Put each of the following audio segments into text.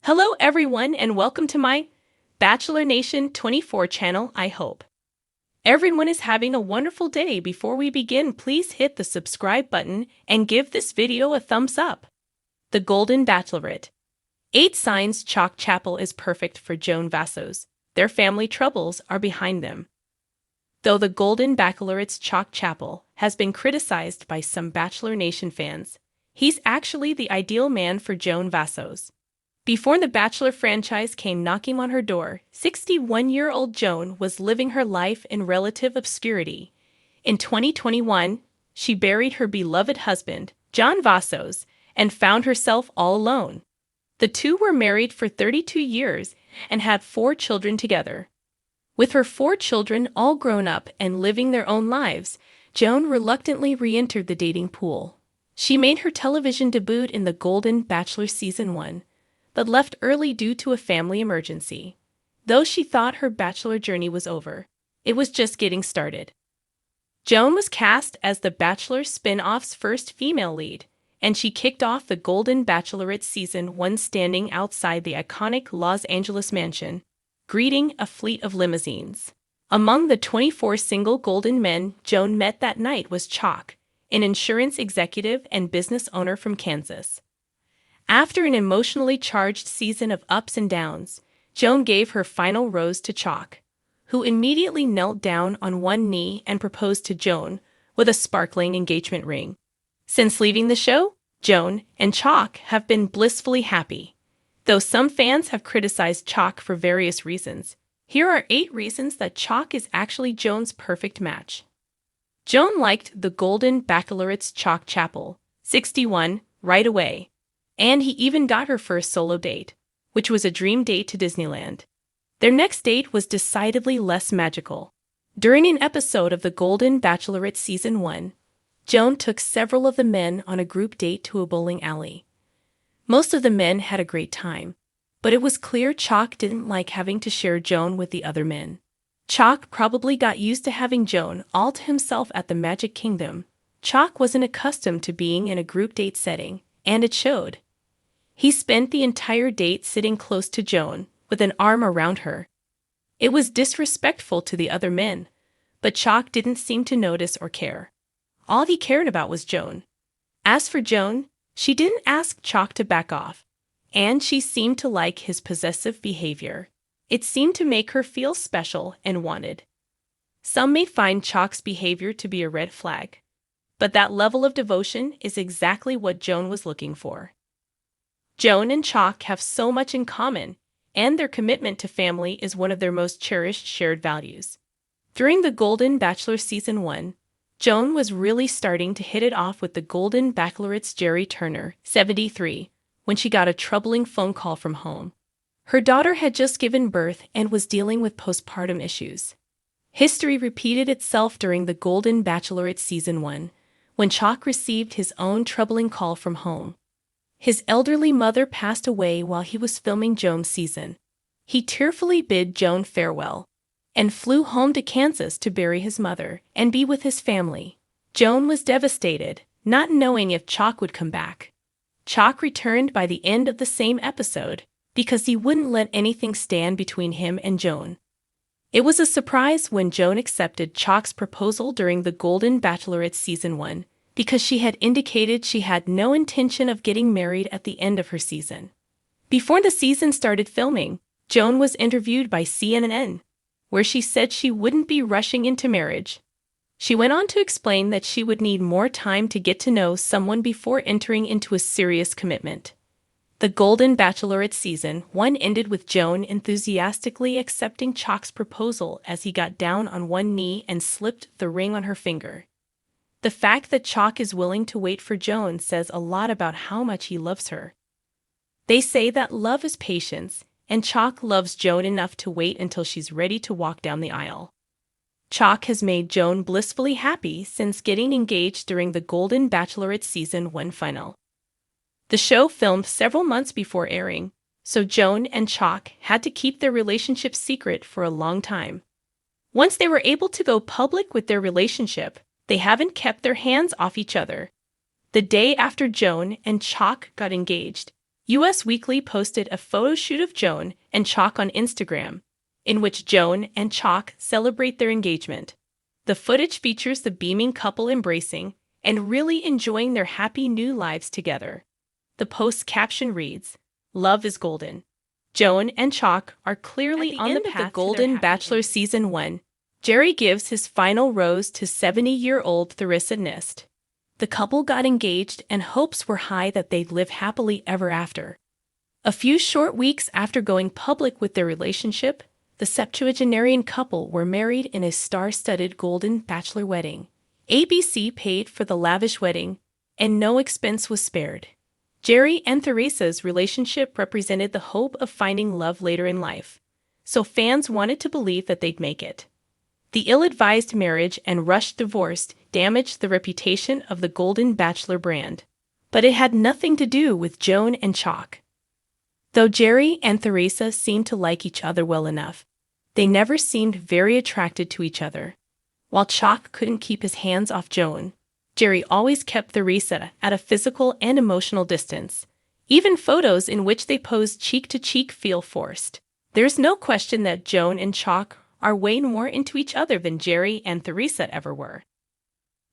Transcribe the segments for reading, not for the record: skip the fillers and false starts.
Hello everyone and welcome to my Bachelor Nation 24 channel. I hope everyone is having a wonderful day. Before we begin, please hit the subscribe button and give this video a thumbs up. The Golden Bachelorette. 8 signs Chock Chapple is perfect for Joan Vassos. Their family troubles are behind them. Though the Golden Bachelorette's Chock Chapple has been criticized by some Bachelor Nation fans, he's actually the ideal man for Joan Vassos. Before the Bachelor franchise came knocking on her door, 61-year-old Joan was living her life in relative obscurity. In 2021, she buried her beloved husband, Joan Vassos, and found herself all alone. The two were married for 32 years and had 4 children together. With her 4 children all grown up and living their own lives, Joan reluctantly re-entered the dating pool. She made her television debut in The Golden Bachelor Season 1. But left early due to a family emergency. Though she thought her Bachelor journey was over, it was just getting started. Joan was cast as the Bachelor spin-off's first female lead, and she kicked off the Golden Bachelorette Season 1 standing outside the iconic Los Angeles mansion, greeting a fleet of limousines. Among the 24 single golden men Joan met that night was Chock, an insurance executive and business owner from Kansas. After an emotionally charged season of ups and downs, Joan gave her final rose to Chock, who immediately knelt down on one knee and proposed to Joan with a sparkling engagement ring. Since leaving the show, Joan and Chock have been blissfully happy. Though some fans have criticized Chock for various reasons, here are 8 reasons that Chock is actually Joan's perfect match. Joan liked the Golden Bachelorette's Chock Chapple, 61, right away. And he even got her first solo date, which was a dream date to Disneyland. Their next date was decidedly less magical. During an episode of The Golden Bachelorette Season 1, Joan took several of the men on a group date to a bowling alley. Most of the men had a great time, but it was clear Chock didn't like having to share Joan with the other men. Chock probably got used to having Joan all to himself at the Magic Kingdom. Chock wasn't accustomed to being in a group date setting, and it showed. He spent the entire date sitting close to Joan, with an arm around her. It was disrespectful to the other men, but Chock didn't seem to notice or care. All he cared about was Joan. As for Joan, she didn't ask Chock to back off, and she seemed to like his possessive behavior. It seemed to make her feel special and wanted. Some may find Chock's behavior to be a red flag, but that level of devotion is exactly what Joan was looking for. Joan and Chock have so much in common, and their commitment to family is one of their most cherished shared values. During the Golden Bachelor Season 1, Joan was really starting to hit it off with the Golden Bachelorette's Jerry Turner, 73, when she got a troubling phone call from home. Her daughter had just given birth and was dealing with postpartum issues. History repeated itself during the Golden Bachelorette Season 1, when Chock received his own troubling call from home. His elderly mother passed away while he was filming Joan's season. He tearfully bid Joan farewell and flew home to Kansas to bury his mother and be with his family. Joan was devastated, not knowing if Chock would come back. Chock returned by the end of the same episode because he wouldn't let anything stand between him and Joan. It was a surprise when Joan accepted Chock's proposal during the Golden Bachelorette Season 1. Because she had indicated she had no intention of getting married at the end of her season. Before the season started filming, Joan was interviewed by CNN, where she said she wouldn't be rushing into marriage. She went on to explain that she would need more time to get to know someone before entering into a serious commitment. The Golden Bachelorette Season 1 ended with Joan enthusiastically accepting Chock's proposal as he got down on one knee and slipped the ring on her finger. The fact that Chock is willing to wait for Joan says a lot about how much he loves her. They say that love is patience, and Chock loves Joan enough to wait until she's ready to walk down the aisle. Chock has made Joan blissfully happy since getting engaged during the Golden Bachelorette Season 1 final. The show filmed several months before airing, so Joan and Chock had to keep their relationship secret for a long time. Once they were able to go public with their relationship, they haven't kept their hands off each other. The day after Joan and Chock got engaged, US Weekly posted a photo shoot of Joan and Chock on Instagram, in which Joan and Chock celebrate their engagement. The footage features the beaming couple embracing and really enjoying their happy new lives together. The post's caption reads, "Love is golden." Joan and Chock are clearly on the path to the Golden Bachelor Season 1. Jerry gives his final rose to 70-year-old Theresa Nist. The couple got engaged and hopes were high that they'd live happily ever after. A few short weeks after going public with their relationship, the septuagenarian couple were married in a star-studded Golden Bachelor wedding. ABC paid for the lavish wedding, and no expense was spared. Jerry and Theresa's relationship represented the hope of finding love later in life, so fans wanted to believe that they'd make it. The ill-advised marriage and rushed divorce damaged the reputation of the Golden Bachelor brand, but it had nothing to do with Joan and Chock. Though Jerry and Theresa seemed to like each other well enough, they never seemed very attracted to each other. While Chock couldn't keep his hands off Joan, Jerry always kept Theresa at a physical and emotional distance. Even photos in which they posed cheek-to-cheek feel forced. There's no question that Joan and Chock are way more into each other than Jerry and Theresa ever were.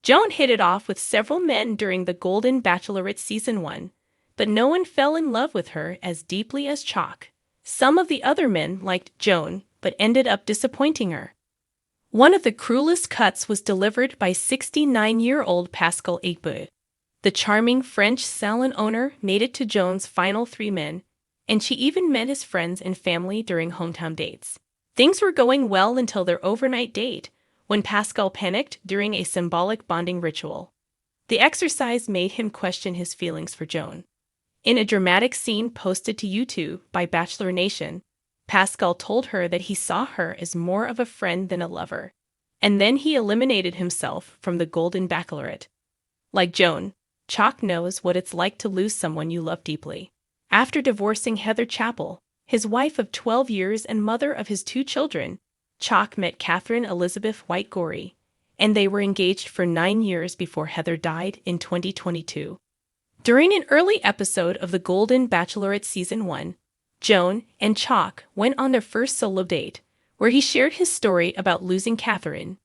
Joan hit it off with several men during the Golden Bachelorette Season 1, but no one fell in love with her as deeply as Chock. Some of the other men liked Joan, but ended up disappointing her. One of the cruelest cuts was delivered by 69-year-old Pascal Aigbe. The charming French salon owner made it to Joan's final 3 men, and she even met his friends and family during hometown dates. Things were going well until their overnight date, when Pascal panicked during a symbolic bonding ritual. The exercise made him question his feelings for Joan. In a dramatic scene posted to YouTube by Bachelor Nation, Pascal told her that he saw her as more of a friend than a lover, and then he eliminated himself from the Golden Bachelorette. Like Joan, Chock knows what it's like to lose someone you love deeply. After divorcing Heather Chapple, his wife of 12 years and mother of his 2 children, Chock met Catherine Elizabeth White-Gorey, and they were engaged for 9 years before Heather died in 2022. During an early episode of the Golden Bachelorette Season 1, Joan and Chock went on their first solo date, where he shared his story about losing Catherine.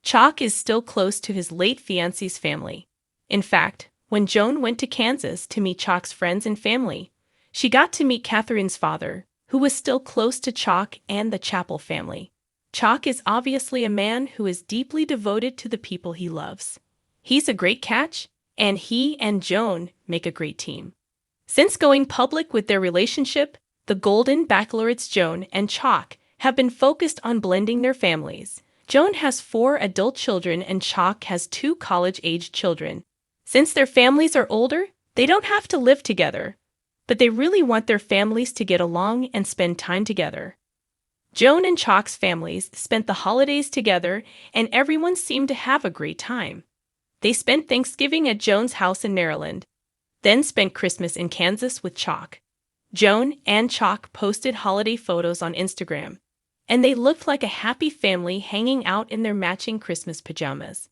Chock is still close to his late fiancé's family. In fact, when Joan went to Kansas to meet Chock's friends and family, she got to meet Catherine's father, who was still close to Chock and the Chapple family. Chock is obviously a man who is deeply devoted to the people he loves. He's a great catch, and he and Joan make a great team. Since going public with their relationship, the Golden Bachelorettes Joan and Chock have been focused on blending their families. Joan has 4 adult children and Chock has 2 college-aged children. Since their families are older, they don't have to live together, but they really want their families to get along and spend time together. Joan and Chock's families spent the holidays together, and everyone seemed to have a great time. They spent Thanksgiving at Joan's house in Maryland, then spent Christmas in Kansas with Chock. Joan and Chock posted holiday photos on Instagram, and they looked like a happy family hanging out in their matching Christmas pajamas.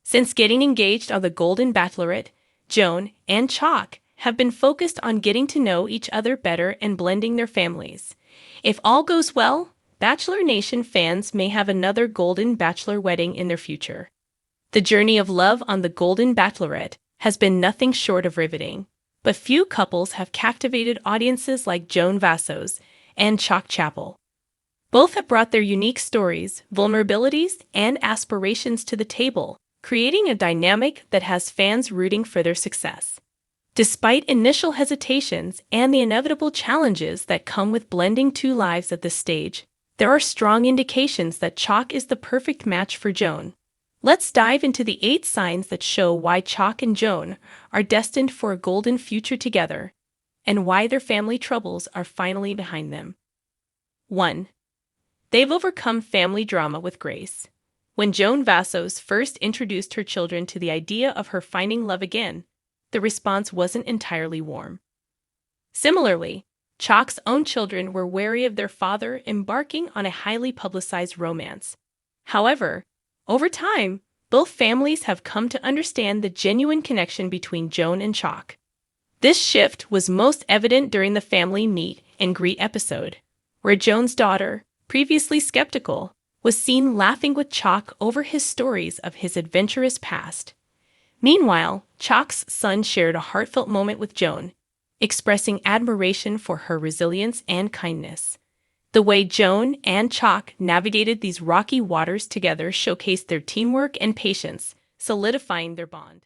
Since getting engaged on the Golden Bachelorette, Joan and Chock have been focused on getting to know each other better and blending their families. If all goes well, Bachelor Nation fans may have another Golden Bachelor wedding in their future. The journey of love on the Golden Bachelorette has been nothing short of riveting, but few couples have captivated audiences like Joan Vassos and Chock Chapple. Both have brought their unique stories, vulnerabilities, and aspirations to the table, creating a dynamic that has fans rooting for their success. Despite initial hesitations and the inevitable challenges that come with blending 2 lives at this stage, there are strong indications that Chock is the perfect match for Joan. Let's dive into the 8 signs that show why Chock and Joan are destined for a golden future together, and why their family troubles are finally behind them. 1. They've overcome family drama with grace. When Joan Vassos first introduced her children to the idea of her finding love again, the response wasn't entirely warm. Similarly, Chock's own children were wary of their father embarking on a highly publicized romance. However, over time, both families have come to understand the genuine connection between Joan and Chock. This shift was most evident during the family meet and greet episode, where Joan's daughter, previously skeptical, was seen laughing with Chock over his stories of his adventurous past. Meanwhile, Chock's son shared a heartfelt moment with Joan, expressing admiration for her resilience and kindness. The way Joan and Chock navigated these rocky waters together showcased their teamwork and patience, solidifying their bond.